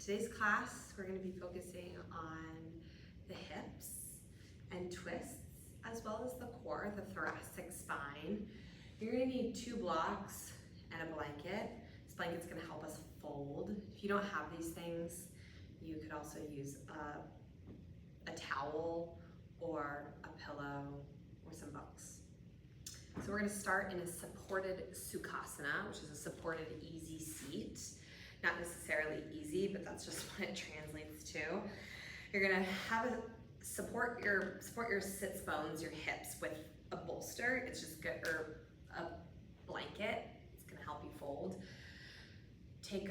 Today's class, we're going to be focusing on the hips and twists, as well as the core, the thoracic spine. You're going to need 2 blocks and a blanket. This blanket's going to help us fold. If you don't have these things, you could also use a towel or a pillow or some books. So we're going to start in a supported sukhasana, which is a supported easy seat. Not necessarily easy, but that's just what it translates to. You're going to have support your sits bones, your hips, with a bolster. It's just good, or a blanket. It's going to help you fold. Take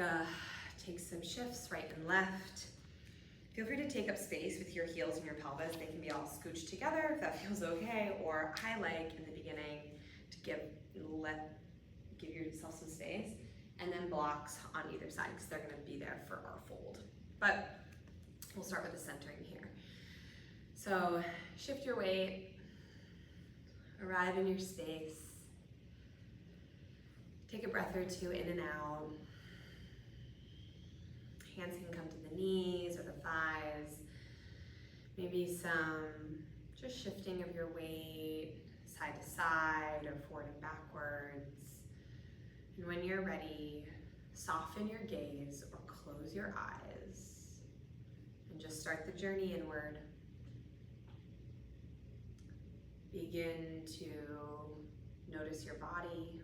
some shifts right and left. Feel free to take up space with your heels and your pelvis. They can be all scooched together if that feels okay, or high leg in the beginning to give yourself some space, and then blocks on either side because they're going to be there for our fold. But we'll start with the centering here. So shift your weight, arrive in your space, take a breath or 2 in and out. Hands can come to the knees or the thighs. Maybe some just shifting of your weight side to side or forward and backwards. And when you're ready, soften your gaze or close your eyes and just start the journey inward. Begin to notice your body.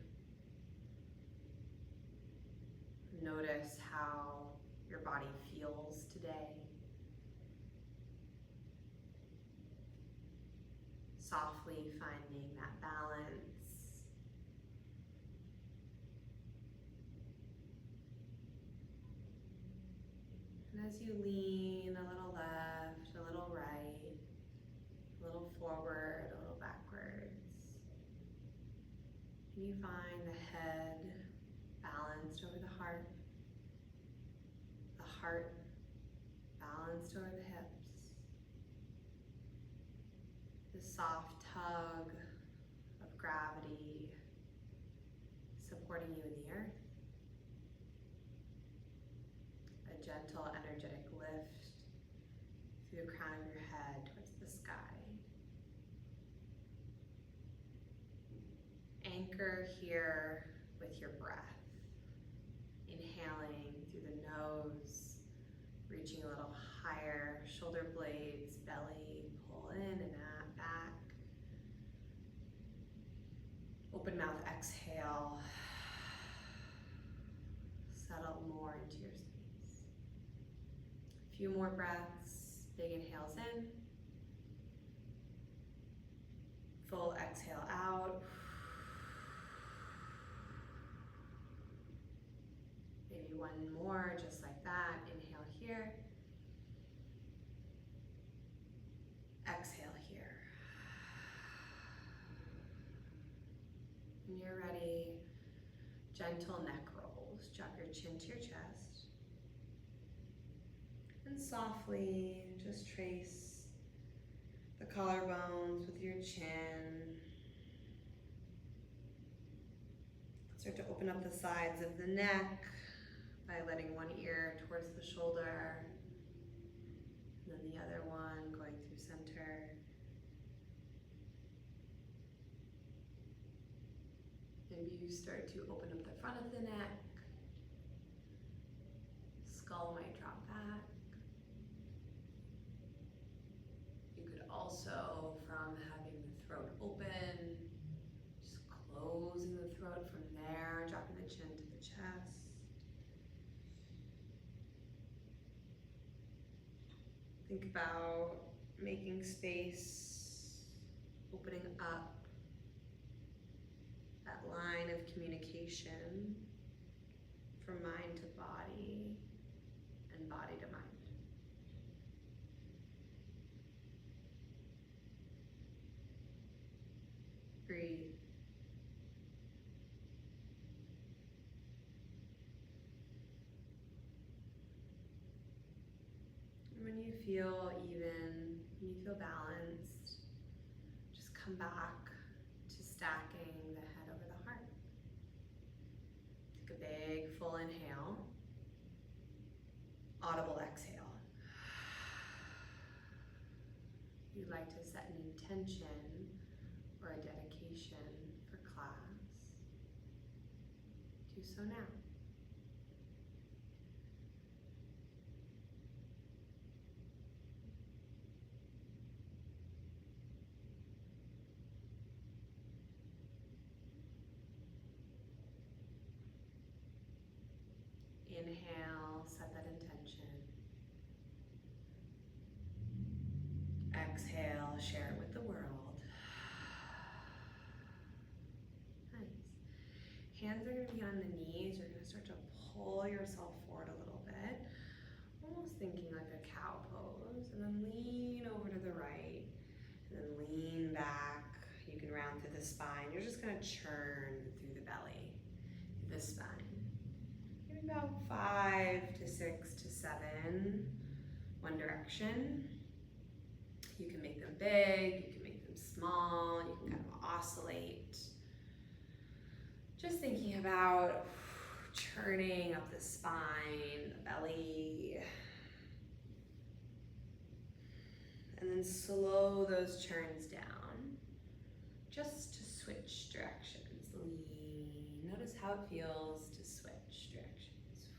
Notice how your body feels today. Softly finding that balance. And as you lean a little left, a little right, a little forward, a little backwards, and you find the head balanced over the heart balanced over the hips, the soft tug of gravity supporting you in the earth, a gentle energetic lift through the crown of your head towards the sky. Anchor here with your breath, inhaling through the nose, reaching a little higher, shoulder blades, belly, pull in and out, back. Open mouth, exhale. Settle more into your space. A few more breaths, big inhales in. Full exhale out. Maybe one more, just like that. Inhale here. Exhale here. When you're ready, gentle neck rolls. Drop your chin to your chest. And softly just trace the collarbones with your chin. Start to open up the sides of the neck by letting one ear towards the shoulder, and then the other one going through center. Maybe you start to open up the front of the neck. Skull might drop back. You could also, from having the throat open, just closing the throat from there, dropping the chin to the chest. Think about making space, opening up that line of communication from mind to body and body to mind. Breathe. When you feel even, when you feel balanced, just come back to stacking the head over the heart. Take a big full inhale. Audible like to set an intention or a dedication for class, do so now. Inhale, set that intention. Exhale, share it with the world. Nice. Hands are going to be on the knees. You're going to start to pull yourself forward a little bit, almost thinking like a cow pose, and then lean over to the right, and then lean back. You can round through the spine. You're just going to churn through the belly, through the spine. Maybe about 5 to 6 to 7, one direction. You can make them big, you can make them small, you can kind of oscillate. Just thinking about churning up the spine, the belly. And then slow those churns down, just to switch directions. Lean. Notice how it feels to switch directions.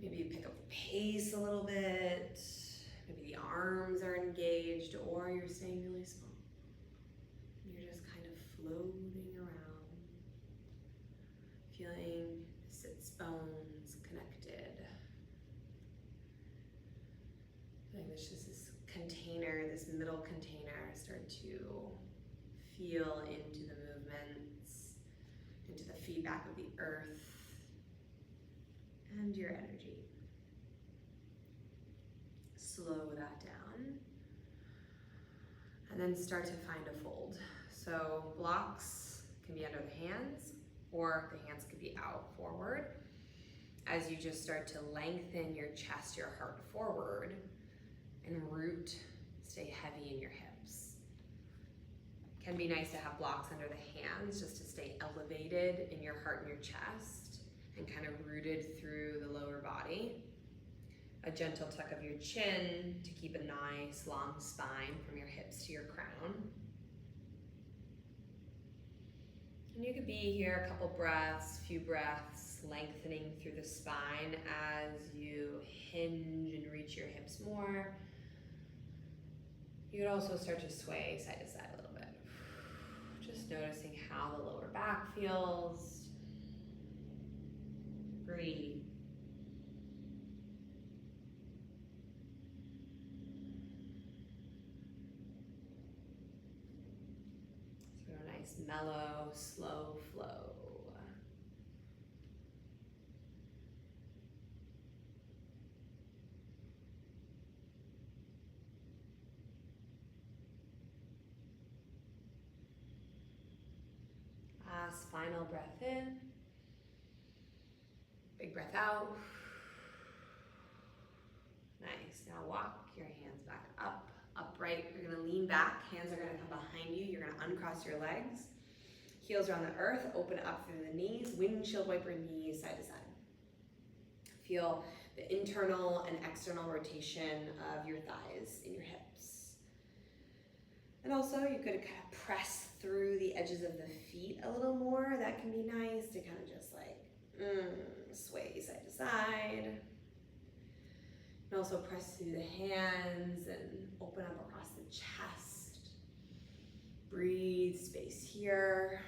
Maybe you pick up the pace a little bit. Maybe the arms are engaged, or you're staying really small. You're just kind of floating around, feeling the sits bones connected. Feeling this just this container, this middle container, start to feel into the movements, into the feedback of the earth and your energy. Slow that down, and then start to find a fold. So blocks can be under the hands, or the hands could be out forward. As you just start to lengthen your chest, your heart forward, and root, stay heavy in your hips. Can be nice to have blocks under the hands just to stay elevated in your heart and your chest, and kind of rooted through the lower body. A gentle tuck of your chin to keep a nice long spine from your hips to your crown. And you could be here a couple breaths, few breaths, lengthening through the spine as you hinge and reach your hips more. You could also start to sway side to side a little bit. Just noticing how the lower back feels. Breathe. Nice, mellow, slow flow. Last final breath in. Big breath out. Nice. Now walk your hands back up. Upright, you're gonna lean back, hands are gonna come behind you, you're gonna uncross your legs, heels are on the earth, open up through the knees, windshield wiper knees side to side. Feel the internal and external rotation of your thighs in your hips. And also you could kind of press through the edges of the feet a little more. That can be nice to kind of just like sway side to side. And also press through the hands and open up across the chest. Breathe, space here.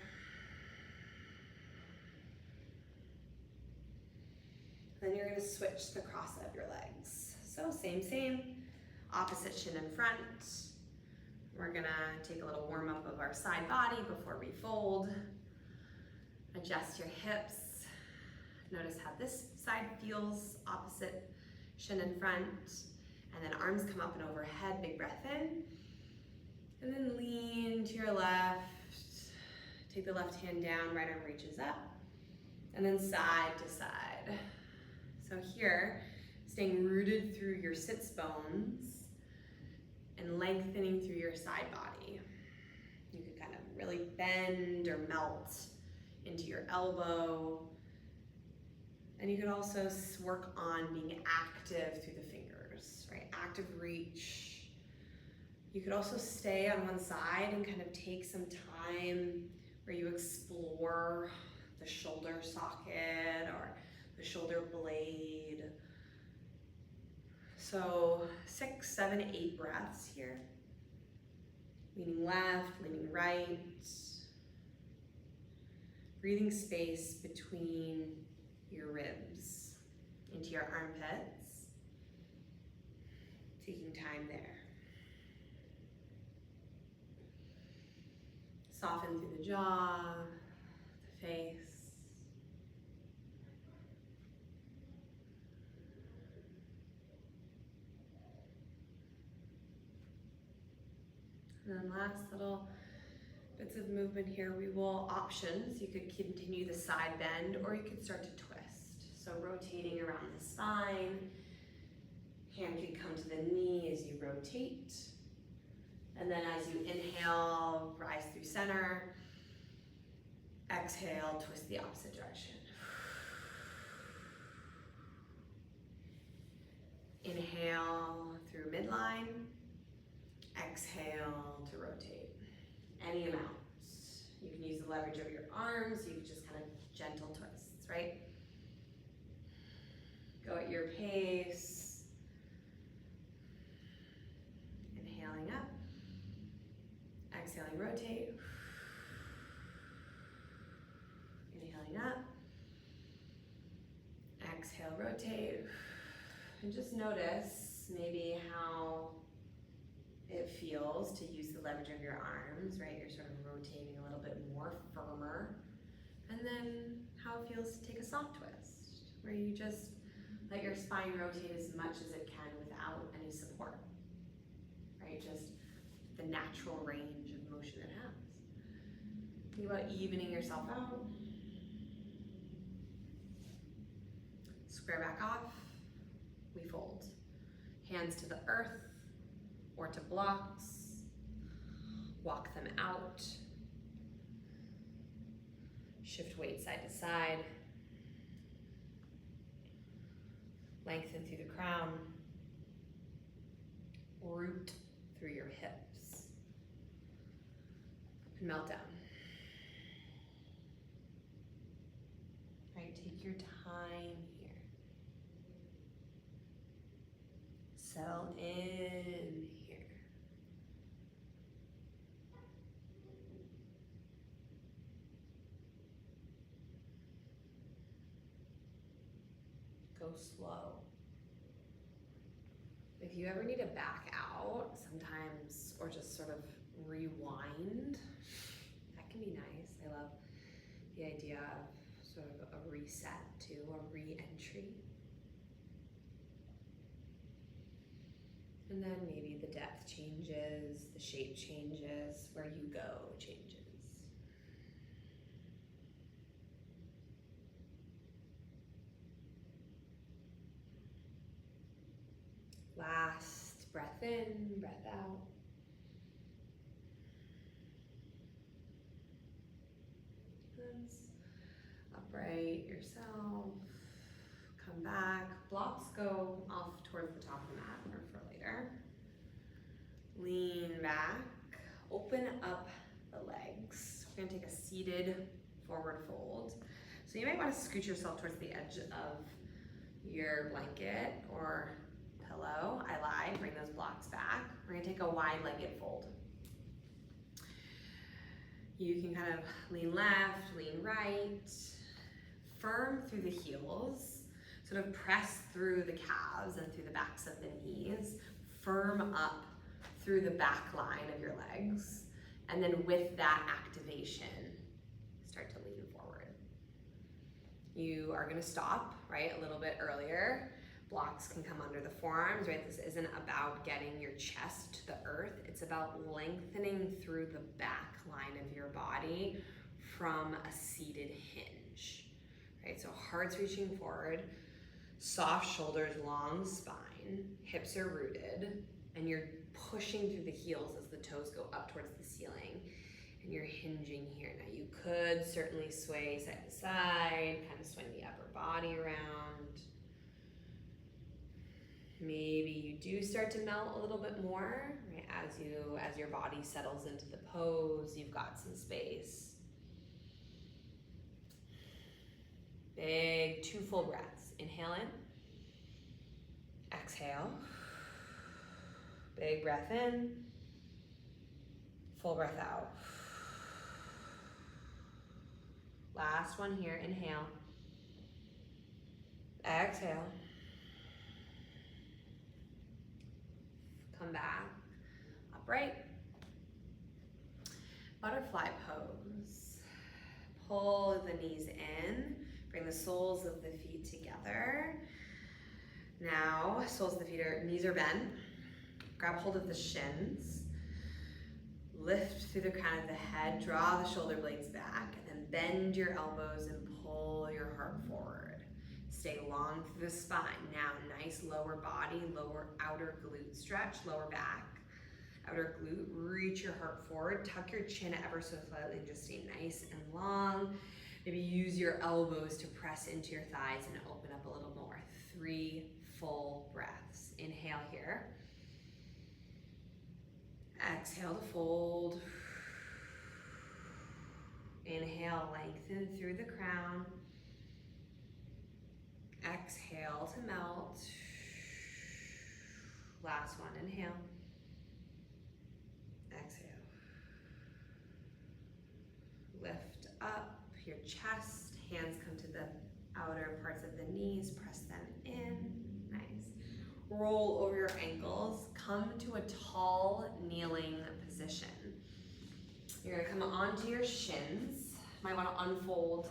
Then you're gonna switch the cross of your legs. So same, opposite shin in front. We're gonna take a little warm up of our side body before we fold. Adjust your hips. Notice how this side feels, opposite shin in front, and then arms come up and overhead, big breath in, and then lean to your left, take the left hand down, right arm reaches up, and then side to side. So here, staying rooted through your sits bones and lengthening through your side body. You can kind of really bend or melt into your elbow. And you could also work on being active through the fingers, right? Active reach, You could also stay on one side and kind of take some time where you explore the shoulder socket or the shoulder blade. So 6, 7, 8 breaths here. Leaning left, leaning right. Breathing space between your ribs into your armpits. Taking time there. Soften through the jaw, the face. And then last little bits of movement here, we will options. You could continue the side bend or you could start to twist. So rotating around the spine. Hand can come to the knee as you rotate. And then as you inhale, rise through center. Exhale, twist the opposite direction. Inhale through midline. Exhale to rotate. Any amount. You can use the leverage of your arms. You can just kind of gentle twists, right? Go at your pace. Inhaling up. Exhaling, rotate. Inhaling up. Exhale, rotate. And just notice maybe how it feels to use the leverage of your arms, right? You're sort of rotating a little bit more firmer. And then how it feels to take a soft twist, where you just let your spine rotate as much as it can without any support, right? Just the natural range of motion it has. Think about evening yourself out. Square back off, we fold. Hands to the earth or to blocks. Walk them out. Shift weight side to side. Lengthen through the crown. Root through your hips. And melt down. Right, take your time here. Settle in here. Go slow. If you ever need to back out sometimes, or just sort of rewind, that can be nice. I love the idea of sort of a reset too, a re-entry. And then maybe the depth changes, the shape changes, where you go changes. Last breath in, breath out. Upright yourself. Come back. Blocks go off towards the top of the mat or for later. Lean back. Open up the legs. We're gonna take a seated forward fold. So you might want to scoot yourself towards the edge of your blanket or pillow. I lied. Bring those blocks back. We're gonna take a wide-legged fold. You can kind of lean left, lean right, firm through the heels, sort of press through the calves and through the backs of the knees, firm up through the back line of your legs, and then with that activation, start to lean forward. You are gonna stop, right, a little bit earlier. Blocks can come under the forearms, right? This isn't about getting your chest to the earth. It's about lengthening through the back line of your body from a seated hinge, right? So heart's reaching forward, soft shoulders, long spine, hips are rooted, and you're pushing through the heels as the toes go up towards the ceiling, and you're hinging here. Now you could certainly sway side to side, kind of swing the upper body around. Maybe you do start to melt a little bit more, right? As your body settles into the pose, you've got some space. Big 2 full breaths. Inhale in. Exhale. Big breath in. Full breath out. Last one here. Inhale. Exhale. Come back. Upright. Butterfly pose. Pull the knees in. Bring the soles of the feet together. Now, soles of the feet knees are bent. Grab hold of the shins. Lift through the crown of the head. Draw the shoulder blades back. And then bend your elbows and pull your heart forward. Stay long through the spine. Now, nice lower body, lower outer glute stretch, lower back. Outer glute, reach your heart forward. Tuck your chin ever so slightly. Just stay nice and long. Maybe use your elbows to press into your thighs and open up a little more. 3 full breaths. Inhale here. Exhale to fold. Inhale, lengthen through the crown. Exhale to melt. Last one, inhale. Exhale. Lift up your chest, hands come to the outer parts of the knees, press them in, nice. Roll over your ankles, come to a tall kneeling position. You're gonna come onto your shins. Might wanna unfold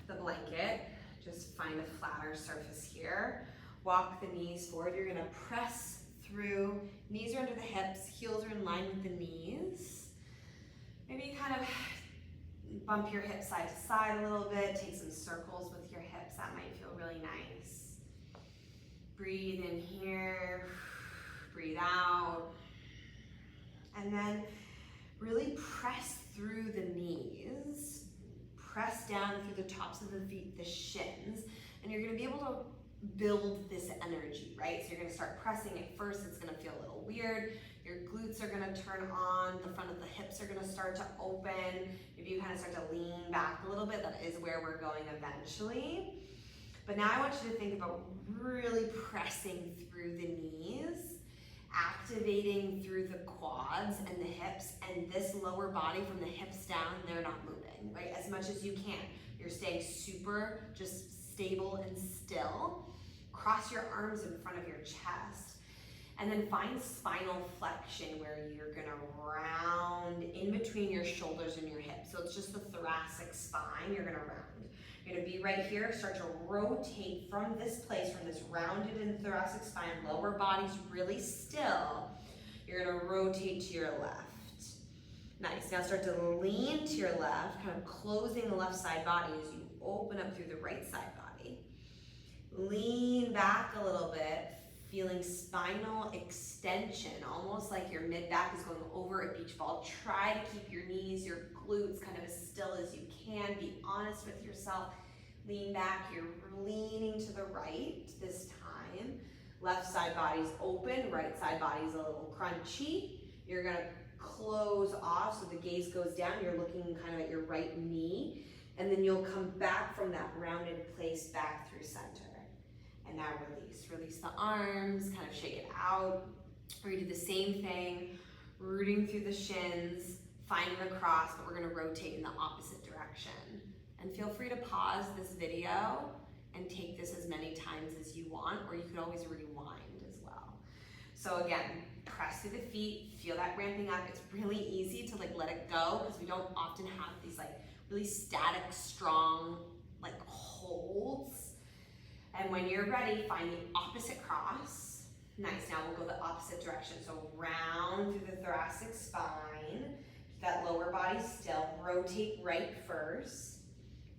the blanket, just find a flatter surface here. Walk the knees forward, you're gonna press through, knees are under the hips, heels are in line with the knees. Maybe kind of bump your hips side to side a little bit, take some circles with your hips, that might feel really nice. Breathe in here, breathe out. And then really press through the knees, press down through the tops of the feet, the shins, and you're gonna be able to build this energy, right? So you're gonna start pressing at first, it's gonna feel a little weird. Your glutes are gonna turn on, the front of the hips are gonna start to open. Maybe you kind of start to lean back a little bit. That is where we're going eventually. But now I want you to think about really pressing through the knees, activating through the quads and the hips, and this lower body from the hips down, they're not moving, right? As much as you can. You're staying super just stable and still. Cross your arms in front of your chest. And then find spinal flexion where you're gonna round in between your shoulders and your hips. So it's just the thoracic spine you're gonna round. You're gonna be right here, start to rotate from this place, from this rounded and thoracic spine, lower body's really still. You're gonna rotate to your left. Nice, now start to lean to your left, kind of closing the left side body as you open up through the right side body. Lean back a little bit, feeling spinal extension, almost like your mid-back is going over a beach ball. Try to keep your knees, your glutes kind of as still as you can. Be honest with yourself. Lean back, you're leaning to the right this time. Left side body's open, right side body's a little crunchy. You're gonna close off so the gaze goes down. You're looking kind of at your right knee, and then you'll come back from that rounded place back through center. And now release. Release the arms, kind of shake it out. We're gonna do the same thing, rooting through the shins, finding the cross, but we're gonna rotate in the opposite direction. And feel free to pause this video and take this as many times as you want, or you could always rewind as well. So again, press through the feet, feel that ramping up. It's really easy to let it go because we don't often have these really static, strong holds. And when you're ready, find the opposite cross. Nice, now we'll go the opposite direction. So round through the thoracic spine, that lower body still. Rotate right first.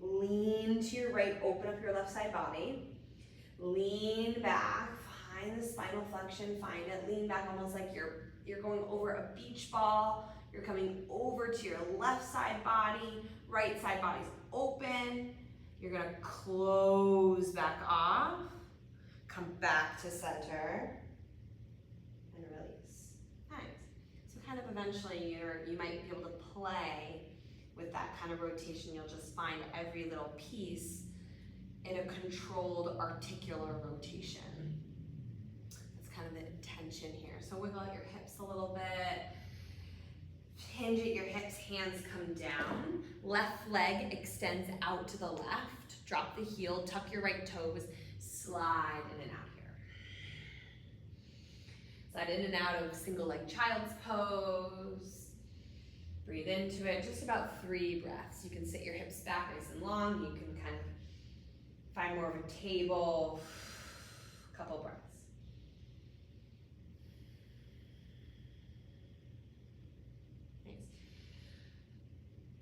Lean to your right, open up your left side body. Lean back, find the spinal flexion, find it. Lean back almost like you're going over a beach ball. You're coming over to your left side body, right side body's open. You're gonna close back off, Come back to center and release. Nice. So kind of eventually you might be able to play with that kind of rotation. You'll just find every little piece in a controlled articular rotation. That's kind of the intention here. So wiggle out your hips a little bit. Hinge at your hips, hands come down. Left leg extends out to the left. Drop the heel, tuck your right toes, slide in and out here. Slide in and out of single leg child's pose. Breathe into it, just about 3 breaths. You can sit your hips back nice and long. You can kind of find more of a table. Couple breaths.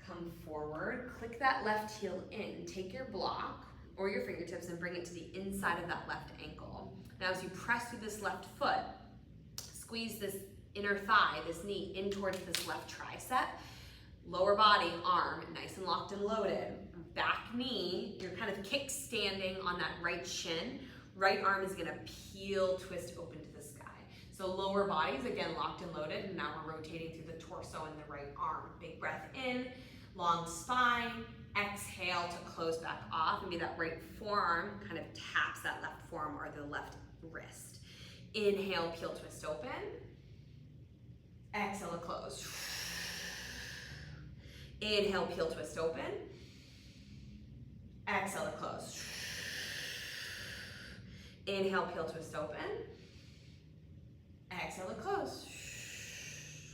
Come forward, click that left heel in. Take your block or your fingertips and bring it to the inside of that left ankle. Now as you press through this left foot, squeeze this inner thigh, this knee, in towards this left tricep. Lower body, arm, nice and locked and loaded. Back knee, you're kind of kick-standing on that right shin. Right arm is gonna peel, twist open to the sky. So lower body's again locked and loaded, and now we're rotating through the torso and the right arm. Big breath in. Long spine, exhale to close back off, and maybe that right forearm kind of taps that left forearm or the left wrist. Inhale, peel, twist open. Exhale to close. Inhale, peel, twist open. Exhale to close. Inhale, peel, twist open. Exhale to close.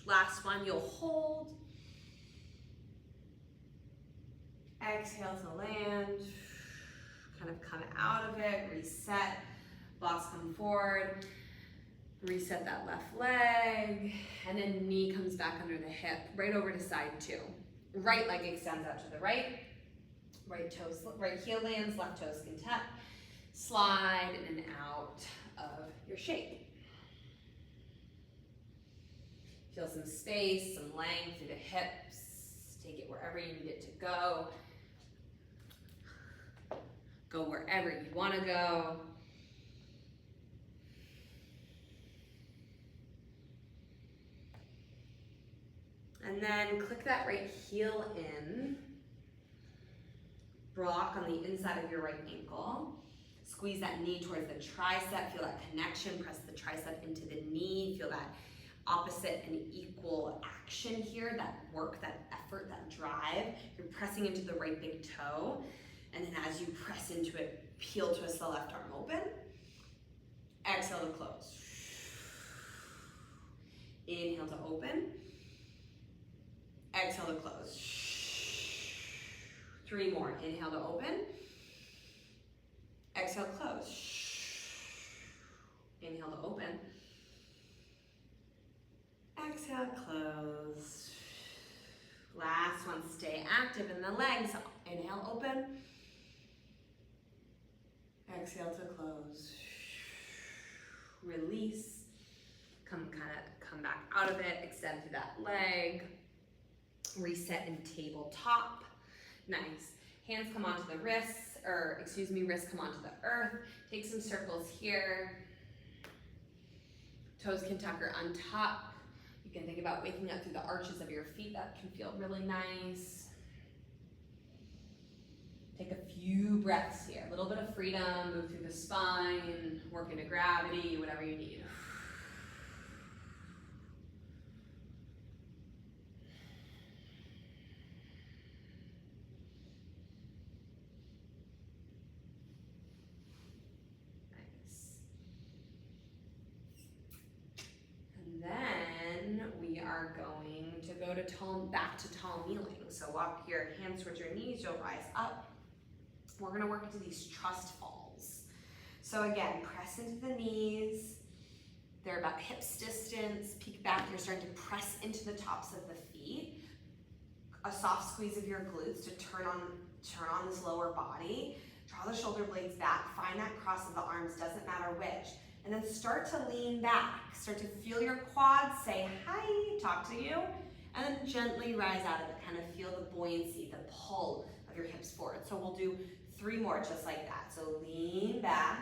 Last one, you'll hold. Exhale to land, kind of come out of it, reset, blocks come forward, reset that left leg, and then knee comes back under the hip, right over to side 2. Right leg extends out to the right, right heel lands, left toes can tap, slide in and out of your shape. Feel some space, some length through the hips, take it wherever you need it to go. Go wherever you want to go. And then click that right heel in. Block on the inside of your right ankle. Squeeze that knee towards the tricep. Feel that connection. Press the tricep into the knee. Feel that opposite and equal action here. That work, that effort, that drive. You're pressing into the right big toe. And then as you press into it, peel, twist the left arm open. Exhale to close. Inhale to open. Exhale to close. 3 more. Inhale to open. Exhale, close. Inhale to open. Exhale, close. Last one, stay active in the legs. Inhale, open. Exhale to close. Release. Come back out of it. Extend through that leg. Reset in tabletop. Nice. Hands come onto the wrists, wrists come onto the earth. Take some circles here. Toes can tuck or untuck. You can think about waking up through the arches of your feet. That can feel really nice. Take a few breaths here. A little bit of freedom. Move through the spine. Work into gravity, whatever you need. Then we are going to go to back to tall kneeling. So walk your hands towards your knees, you'll rise up. We're gonna work into these trust falls. So again, press into the knees. They're about hips distance. Peek back, you're starting to press into the tops of the feet. A soft squeeze of your glutes to turn on this lower body. Draw the shoulder blades back, find that cross of the arms, doesn't matter which. And then start to lean back. Start to feel your quads, say hi, talk to you, and then gently rise out of it. Kind of feel the buoyancy, the pull of your hips forward. So we'll do 3 more just like that. So lean back,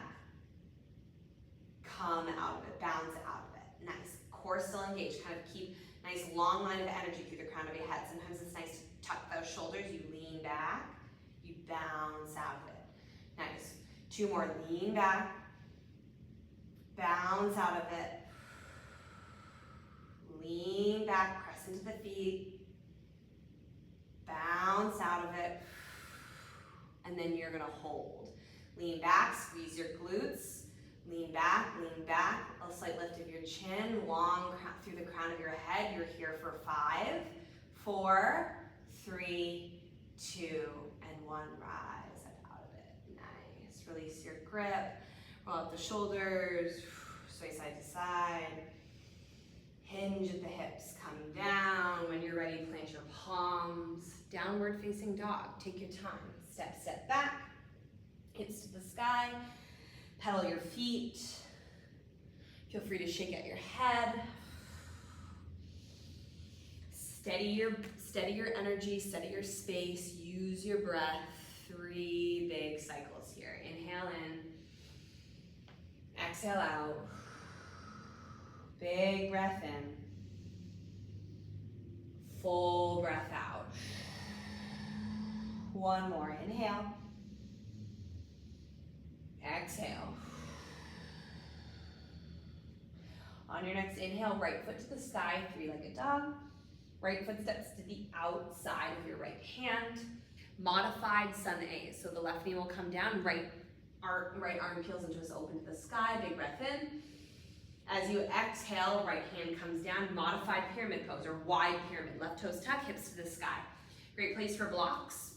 come out of it, bounce out of it. Nice. Core still engaged. Kind of keep nice long line of energy through the crown of your head. Sometimes it's nice to tuck those shoulders. You lean back, you bounce out of it. Nice. 2 more. Lean back, bounce out of it. Lean back, press into the feet, bounce out of it, and then you're gonna hold. Lean back, squeeze your glutes, lean back, a slight lift of your chin, long through the crown of your head. You're here for 5, 4, 3, 2, and 1. Rise up out of it. Nice. Release your grip, roll out the shoulders, sway side to side. Hinge at the hips, come down. When you're ready, plant your palms. Downward facing dog. Take your time. Step back. Hips to the sky. Pedal your feet. Feel free to shake out your head. Steady your energy, steady your space. Use your breath. 3 big cycles here. Inhale in. Exhale out. Big breath in, full breath out. 1 more, inhale, exhale. On your next inhale, right foot to the sky, 3-legged dog. Right foot steps to the outside of your right hand. Modified sun A, so the left knee will come down, right arm peels and twists open to the sky, big breath in. As you exhale, right hand comes down, modified pyramid pose or wide pyramid. Left toes tuck, hips to the sky. Great place for blocks.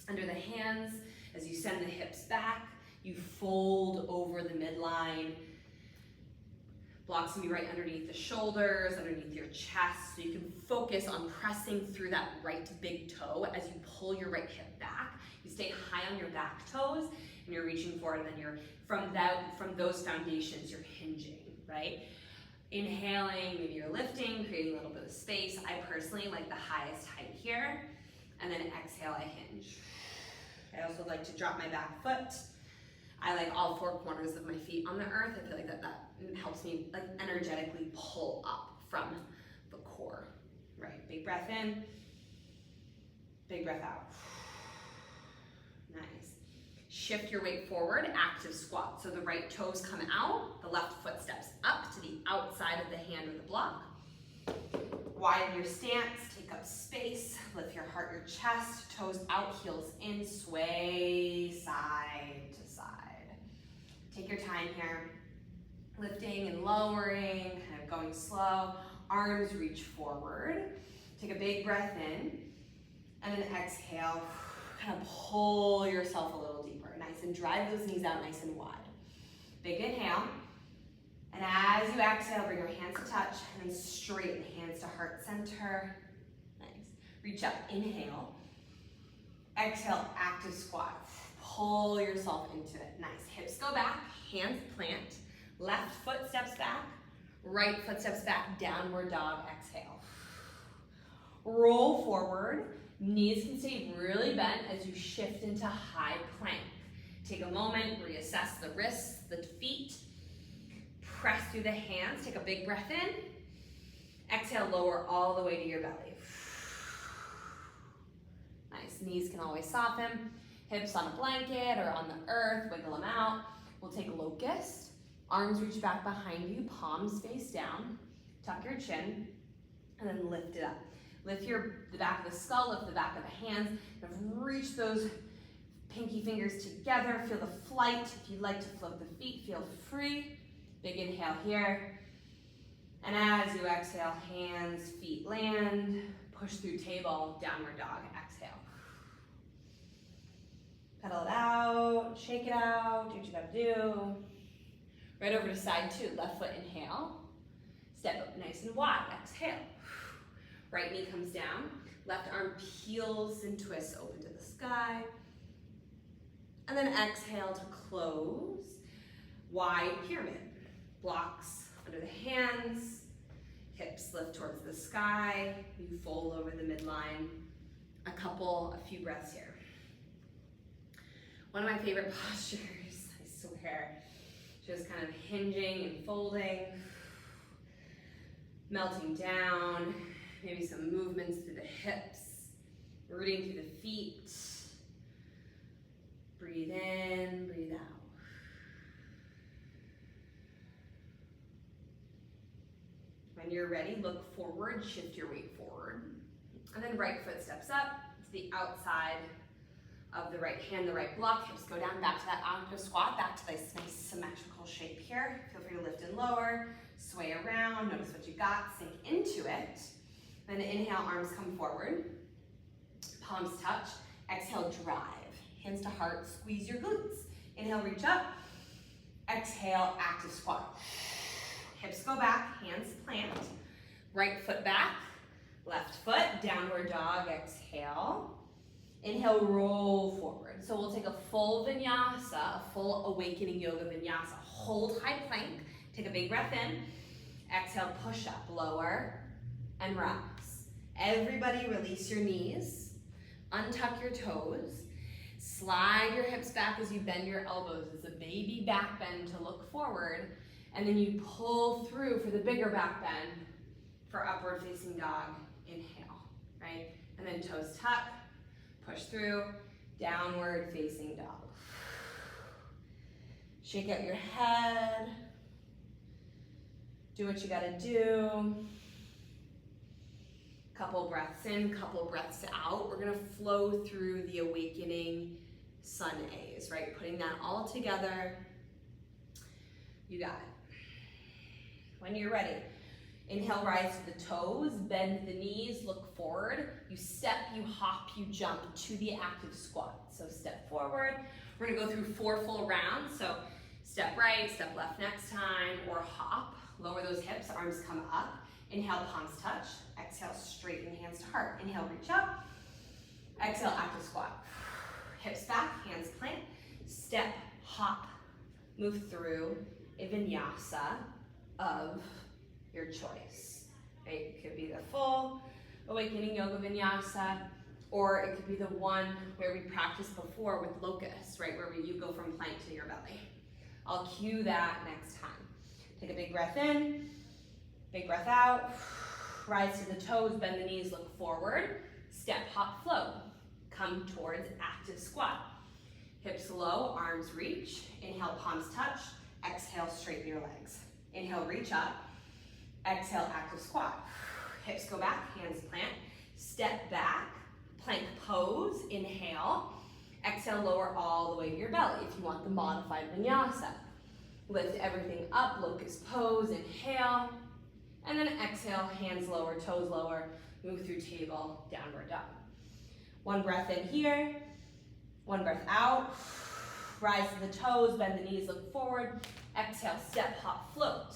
Under the hands, as you send the hips back, you fold over the midline. Blocks can be right underneath the shoulders, underneath your chest, so you can focus on pressing through that right big toe as you pull your right hip back. You stay high on your back toes, and you're reaching forward, and then you're from those foundations, you're hinging, right? Inhaling, maybe you're lifting, creating a little bit of space. I personally like the highest height here, and then exhale, I hinge. I also like to drop my back foot. I like all 4 corners of my feet on the earth. I feel like that helps me like energetically pull up from the core, right? Big breath in, big breath out. Nice. Shift your weight forward, active squat. So the right toes come out, the left foot steps up to the outside of the hand or the block. Widen your stance, take up space, lift your heart, your chest, toes out, heels in, sway side to side. Take your time here, lifting and lowering, kind of going slow. Arms reach forward. Take a big breath in, and then exhale, kind of pull yourself a little deeper. Nice, and drive those knees out nice and wide. Big inhale, and as you exhale, bring your hands to touch, and then straighten hands to heart center. Nice, reach up, inhale. Exhale, active squat. Pull yourself into it. Nice, hips go back, hands plant. Left foot steps back, right foot steps back, downward dog, exhale. Roll forward, knees can stay really bent as you shift into high plank. Take a moment, reassess the wrists, the feet. Press through the hands, take a big breath in. Exhale, lower all the way to your belly. Nice, knees can always soften. Hips on a blanket or on the earth, wiggle them out. We'll take locust. Arms reach back behind you, palms face down. Tuck your chin, and then lift it up. Lift the back of the skull, lift the back of the hands. Reach those pinky fingers together. Feel the flight. If you'd like to float the feet, feel free. Big inhale here. And as you exhale, hands, feet land. Push through table, downward dog, exhale. Pedal it out, shake it out, do what you gotta do. Right over to side 2, left foot inhale. Step up nice and wide, exhale. Right knee comes down, left arm peels and twists open to the sky. And then exhale to close. Wide pyramid. Blocks under the hands, hips lift towards the sky. You fold over the midline. A few breaths here. One of my favorite postures, I swear, Just kind of hinging and folding, melting down, maybe some movements through the hips, rooting through the feet. Breathe in, breathe out. When you're ready, look forward, shift your weight forward. And then right foot steps up to the outside of the right hand, the right block. Hips go down, back to that active squat, back to this nice symmetrical shape here. Feel free to lift and lower, sway around, notice what you got, sink into it. Then inhale, arms come forward, palms touch. Exhale, drive, hands to heart, squeeze your glutes. Inhale, reach up. Exhale, active squat. Hips go back, hands plant. Right foot back, left foot, downward dog, exhale. Inhale, roll forward. So we'll take a full vinyasa, a full awakening yoga vinyasa. Hold high plank, take a big breath in. Exhale, push up, lower, and rise. Everybody release your knees, untuck your toes, slide your hips back as you bend your elbows. It's a baby back bend to look forward, and then you pull through for the bigger back bend for upward facing dog. Inhale, right? And then toes tuck, push through, downward facing dog. Shake out your head. Do what you gotta do. Couple breaths in, couple breaths out. We're gonna flow through the awakening sun A's, right? Putting that all together. You got it. When you're ready, inhale, rise to the toes, bend the knees, look forward. You step, you hop, you jump to the active squat. So step forward. We're gonna go through 4 full rounds. So step right, step left next time, or hop. Lower those hips, arms come up. Inhale, palms touch. Exhale, straighten hands to heart. Inhale, reach up. Exhale, active squat. Hips back, hands plant. Step, hop, move through a vinyasa of your choice. Right? It could be the full awakening yoga vinyasa, or it could be the one where we practiced before with locust, right? Where you go from plank to your belly. I'll cue that next time. Take a big breath in, big breath out. Rise to the toes, bend the knees, look forward. Step, hop, flow. Come towards active squat. Hips low, arms reach. Inhale, palms touch. Exhale, straighten your legs. Inhale, reach up. Exhale, active squat. Hips go back, hands plant. Step back, plank pose. Inhale. Exhale, lower all the way to your belly if you want the modified vinyasa. Lift everything up, locust pose. Inhale. And then exhale, hands lower, toes lower. Move through table, downward dog. One breath in here. One breath out. Rise to the toes, bend the knees, look forward. Exhale, step, hop, float.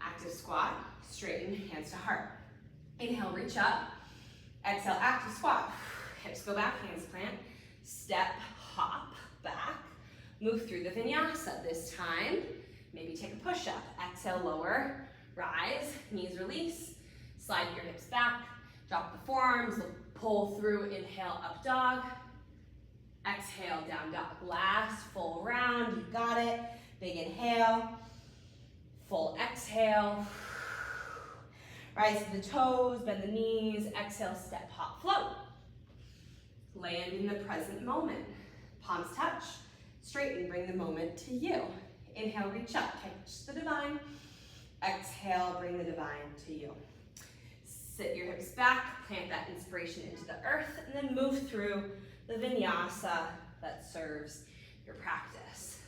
Active squat, straighten, hands to heart. Inhale, reach up. Exhale, active squat. Hips go back, hands plant. Step, hop, back. Move through the vinyasa. This time, maybe take a push-up. Exhale, lower, rise, knees release. Slide your hips back. Drop the forearms, pull through, inhale, up dog. Exhale, down dog. Last full round, you got it. Big inhale, full exhale. Rise to the toes, bend the knees. Exhale, step, hop, float. Land in the present moment. Palms touch, straighten, bring the moment to you. Inhale, reach up, catch the divine. Exhale, bring the divine to you. Sit your hips back, plant that inspiration into the earth, and then move through the vinyasa that serves your practice.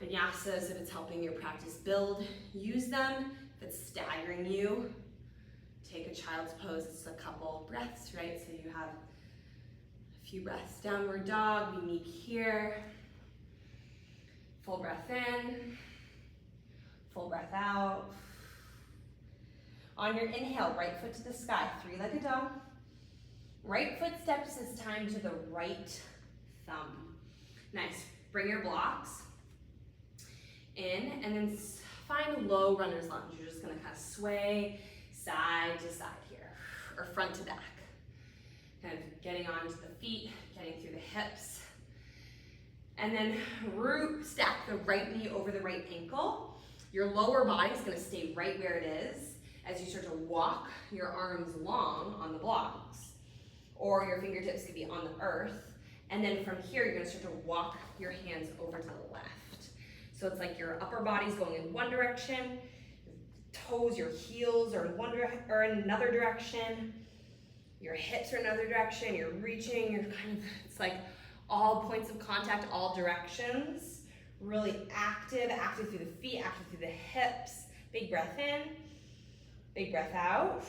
Vinyasas, if it's helping your practice build, use them. If it's staggering you, take a child's pose. It's a couple breaths, right? So you have a few breaths. Downward dog, we meet here. Full breath in, full breath out. On your inhale, right foot to the sky, 3-legged dog. Right foot steps this time to the right thumb. Nice. Bring your blocks in, and then find a low runner's lunge. You're just gonna kind of sway side to side here, or front to back. Kind of getting onto the feet, getting through the hips. And then stack the right knee over the right ankle. Your lower body is gonna stay right where it is as you start to walk your arms long on the blocks, or your fingertips could be on the earth. And then from here, you're gonna start to walk your hands over to the left. So it's like your upper body's going in one direction, toes, your heels are in another direction, your hips are another direction, you're reaching, it's like all points of contact, all directions. Really active through the feet, active through the hips. Big breath in, big breath out.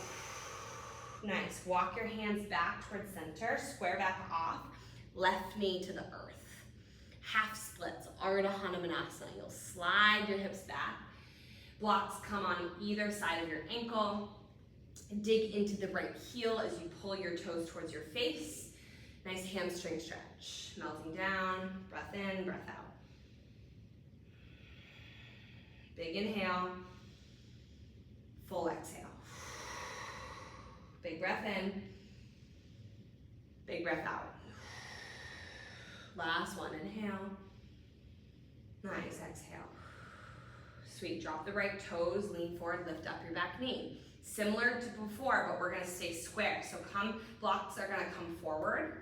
Nice, walk your hands back towards center, square back off, left knee to the earth. Half splits, Ardha Hanumanasana. You'll slide your hips back. Blocks come on either side of your ankle. Dig into the right heel as you pull your toes towards your face. Nice hamstring stretch. Melting down, breath in, breath out. Big inhale, full exhale. Big breath in, big breath out. Last one, inhale. Nice, exhale. Sweet, drop the right toes, lean forward, lift up your back knee. Similar to before, but we're gonna stay square. So blocks are gonna come forward.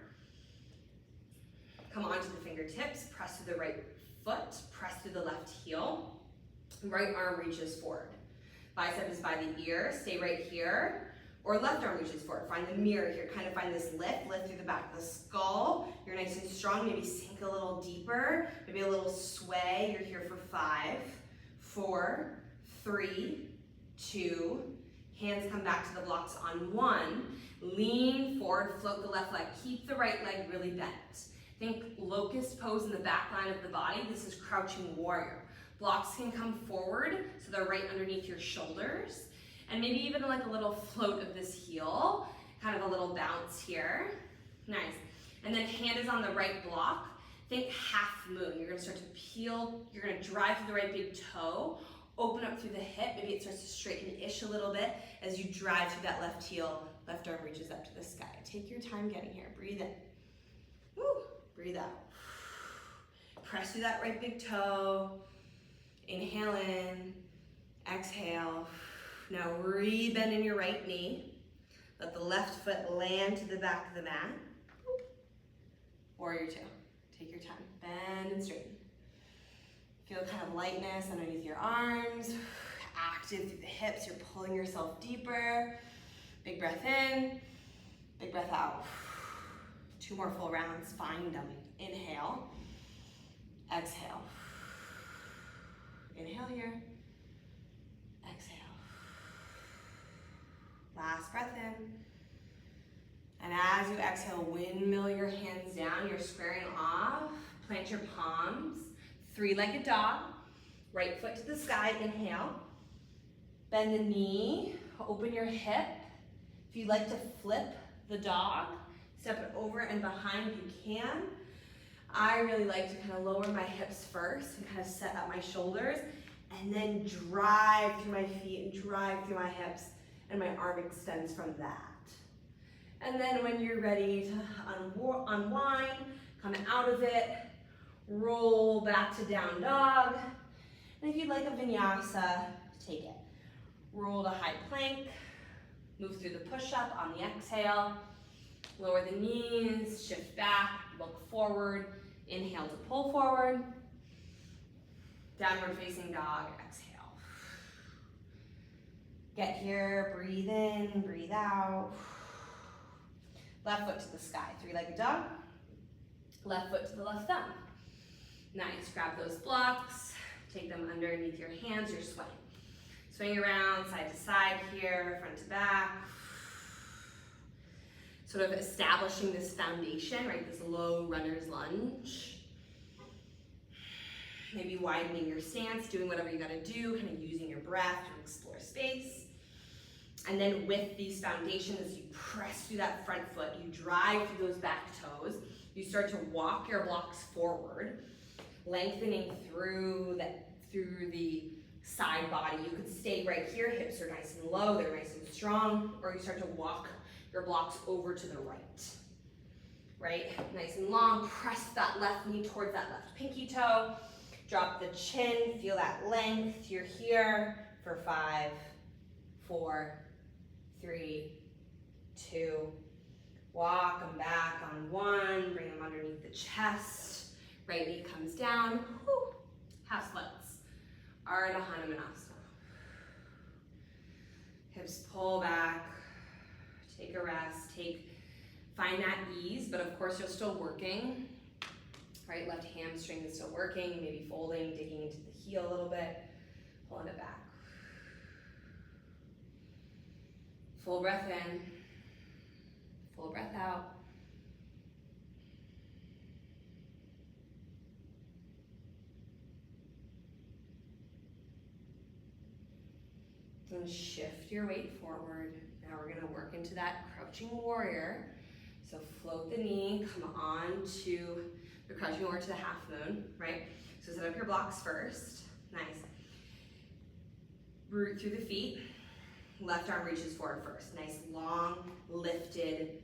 Come onto the fingertips, press through the right foot, press through the left heel. Right arm reaches forward. Bicep is by the ear, stay right here. Or left arm reaches forward. Find the mirror here, kind of find this lift through the back of the skull. You're nice and strong, maybe sink a little deeper, maybe a little sway. You're here for 5, 4, 3, 2, hands come back to the blocks on 1. Lean forward, float the left leg. Keep the right leg really bent. Think locust pose in the back line of the body. This is crouching warrior. Blocks can come forward, so they're right underneath your shoulders. And maybe even like a little float of this heel, kind of a little bounce here. Nice. And then hand is on the right block. Think half moon. You're gonna start to peel, you're gonna drive through the right big toe, open up through the hip. Maybe it starts to straighten-ish a little bit as you drive through that left heel. Left arm reaches up to the sky. Take your time getting here. Breathe in. Woo. Breathe out. Press through that right big toe. Inhale in. Exhale. Now re-bend in your right knee. Let the left foot land to the back of the mat. Warrior two. Take your time. Bend and straighten. Feel kind of lightness underneath your arms. Active through the hips. You're pulling yourself deeper. Big breath in. Big breath out. 2 more full rounds. Find them. Inhale. Exhale. Inhale here. Exhale. Last breath in. And as you exhale, windmill your hands down. You're squaring off. Plant your palms. 3-legged dog. Right foot to the sky. Inhale. Bend the knee. Open your hip. If you'd like to flip the dog, step it over and behind, you can. I really like to kind of lower my hips first and kind of set up my shoulders, and then drive through my feet and drive through my hips, and my arm extends from that. And then when you're ready to unwind, come out of it, roll back to down dog. And if you'd like a vinyasa, take it. Roll to high plank, move through the push-up on the exhale, lower the knees, shift back, look forward, inhale to pull forward, downward facing dog, exhale. Get here, breathe in, breathe out. Left foot to the sky, 3-legged dog. Left foot to the left thumb. Nice, grab those blocks, take them underneath your hands, you're swaying. Swing around side to side here, front to back. Sort of establishing this foundation, right? This low runner's lunge. Maybe widening your stance, doing whatever you gotta do, kind of using your breath to explore space. And then with these foundations, you press through that front foot, you drive through those back toes, you start to walk your blocks forward, lengthening through the side body. You could stay right here, hips are nice and low, they're nice and strong, or you start to walk your blocks over to the right. right hip nice and long. Press that left knee towards that left pinky toe. Drop the chin, feel that length. You're here for 5, 4, 3, 2. Walk them back on 1. Bring them underneath the chest. Right knee comes down. Whew. Half splits. Ardha Hanumanasana. Hips pull back. Take a rest. Find that ease, but of course you're still working. Right, left hamstring is still working. Maybe folding, digging into the heel a little bit. Pulling it back. Full breath in. Full breath out. Then shift your weight forward. Now we're gonna work into that crouching warrior. So float the knee, come on to the crouching warrior to the half moon, right? So set up your blocks first. Nice. Root through the feet. Left arm reaches forward first. Nice long lifted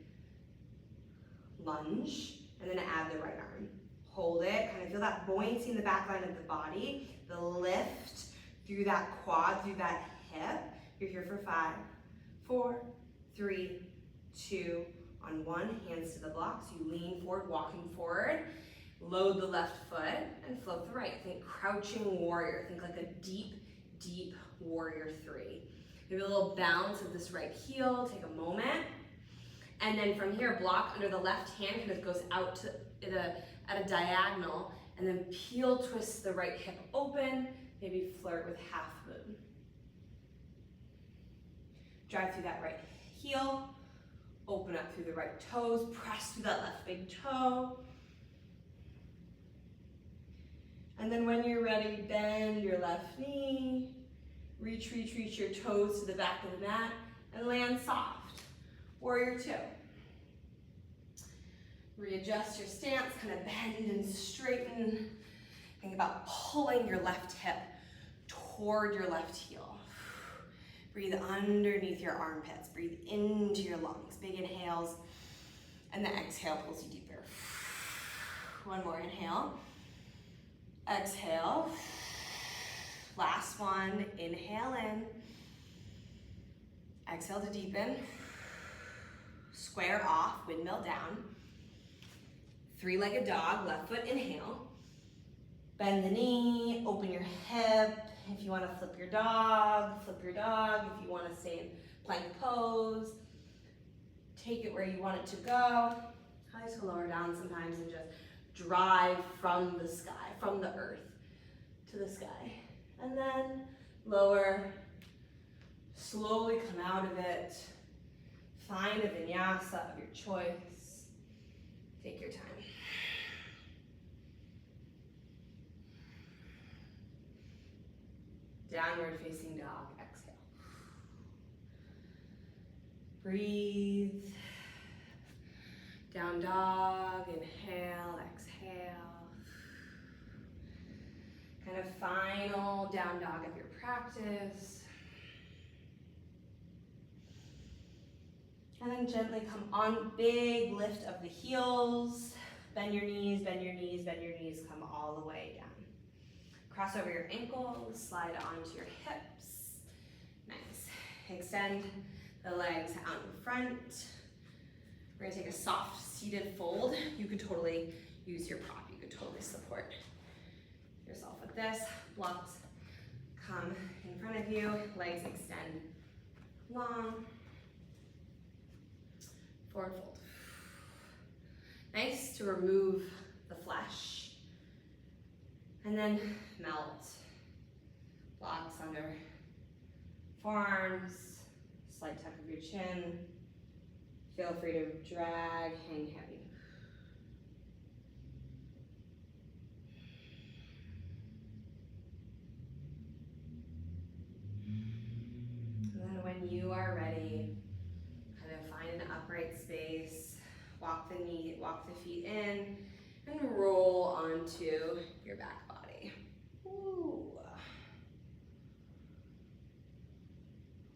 lunge, and then add the right arm. Hold it, kind of feel that buoyancy in the back line of the body, the lift through that quad, through that hip. You're here for 5, 4, 3, 2, on 1, hands to the blocks. You lean forward, walking forward. Load the left foot and float the right. Think crouching warrior. Think like a deep, deep warrior 3. Maybe a little bounce of this right heel. Take a moment. And then from here, block under the left hand, kind of goes out to at a diagonal, and then peel twist the right hip open, maybe flirt with half moon. Drive through that right heel, open up through the right toes, press through that left big toe. And then when you're ready, bend your left knee, reach your toes to the back of the mat, and land soft. Warrior 2. Readjust your stance, kind of bend and straighten. Think about pulling your left hip toward your left heel. Breathe underneath your armpits. Breathe into your lungs. Big inhales, and the exhale pulls you deeper. One more inhale. Exhale. Last one. Inhale in. Exhale to deepen. Square off, windmill down. 3-legged dog, left foot inhale. Bend the knee, open your hip. If you want to flip your dog, flip your dog. If you want to stay in plank pose, take it where you want it to go. I like to lower down sometimes and just drive from the sky, from the earth to the sky. And then lower, slowly come out of it. Find a vinyasa of your choice. Take your time. Downward facing dog, exhale. Breathe. Down dog, inhale, exhale. Kind of final down dog of your practice. And then gently come on, big lift of the heels. Bend your knees, bend your knees, bend your knees, come all the way down. Cross over your ankles, slide onto your hips. Nice. Extend the legs out in front. We're gonna take a soft seated fold. You could totally use your prop. You could totally support yourself with this. Blocks come in front of you, legs extend long. Forward fold. Nice to remove the flesh. And then melt. Blocks under forearms, slight tuck of your chin. Feel free to drag, hang heavy. And then when you are ready, kind of find an upright space, walk the feet in, and roll onto your back body. Ooh.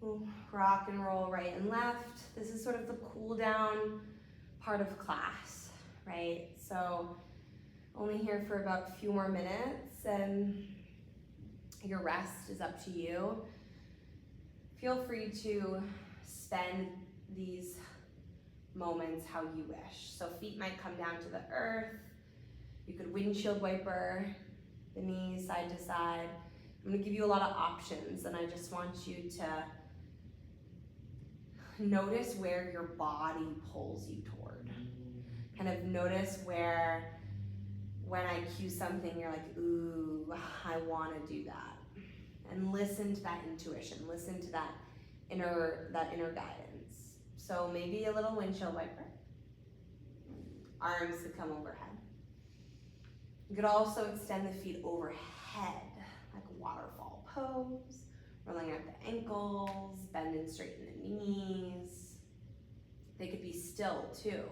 Ooh. Rock and roll right and left. This is sort of the cool down part of class, right? So only here for about a few more minutes, and your rest is up to you. Feel free to spend these moments how you wish. So feet might come down to the earth. You could windshield wiper the knees side to side. I'm gonna give you a lot of options, and I just want you to notice where your body pulls you toward. Kind of notice where, when I cue something, you're like, ooh, I wanna do that. And listen to that intuition, listen to that inner guidance. So maybe a little windshield wiper. Arms to come overhead. You could also extend the feet overhead, like a waterfall pose, rolling out the ankles, bend and straighten the knees. They could be still too.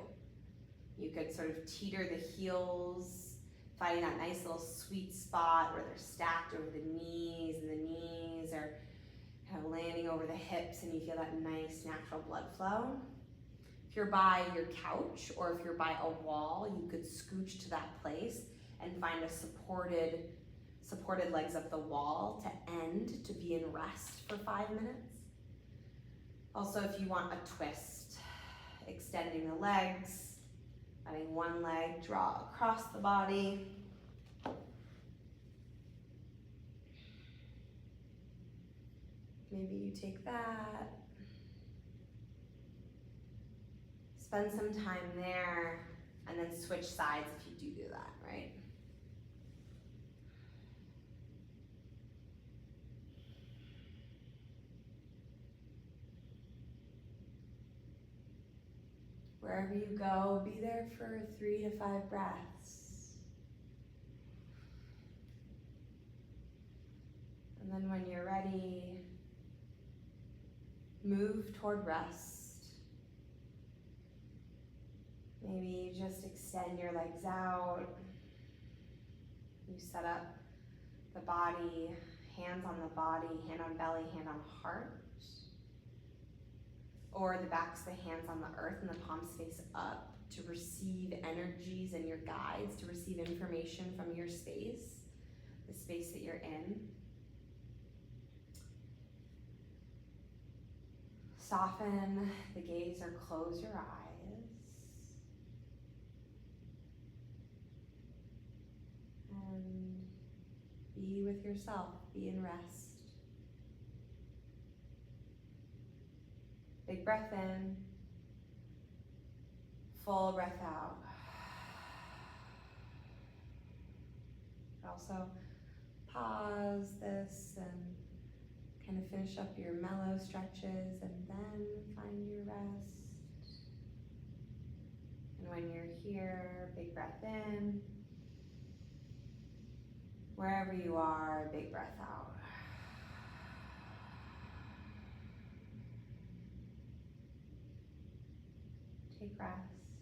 You could sort of teeter the heels, finding that nice little sweet spot where they're stacked over the knees, and the knees are kind of landing over the hips, and you feel that nice natural blood flow. If you're by your couch or if you're by a wall, you could scooch to that place and find a supported legs up the wall to end, to be in rest for 5 minutes. Also, if you want a twist, extending the legs, letting one leg draw across the body. Maybe you take that. Spend some time there, and then switch sides if you do that, right? Wherever you go, be there for 3 to 5 breaths. And then when you're ready, move toward rest. Maybe just extend your legs out. You set up the body, hands on the body, hand on belly, hand on heart. Or the backs of the hands on the earth and the palms face up to receive energies and your guides, to receive information from your space, the space that you're in. Soften the gaze or close your eyes. And be with yourself, be in rest. Big breath in, full breath out. Also pause this and kind of finish up your mellow stretches, and then find your rest. And when you're here, big breath in. Wherever you are, big breath out. Take rest.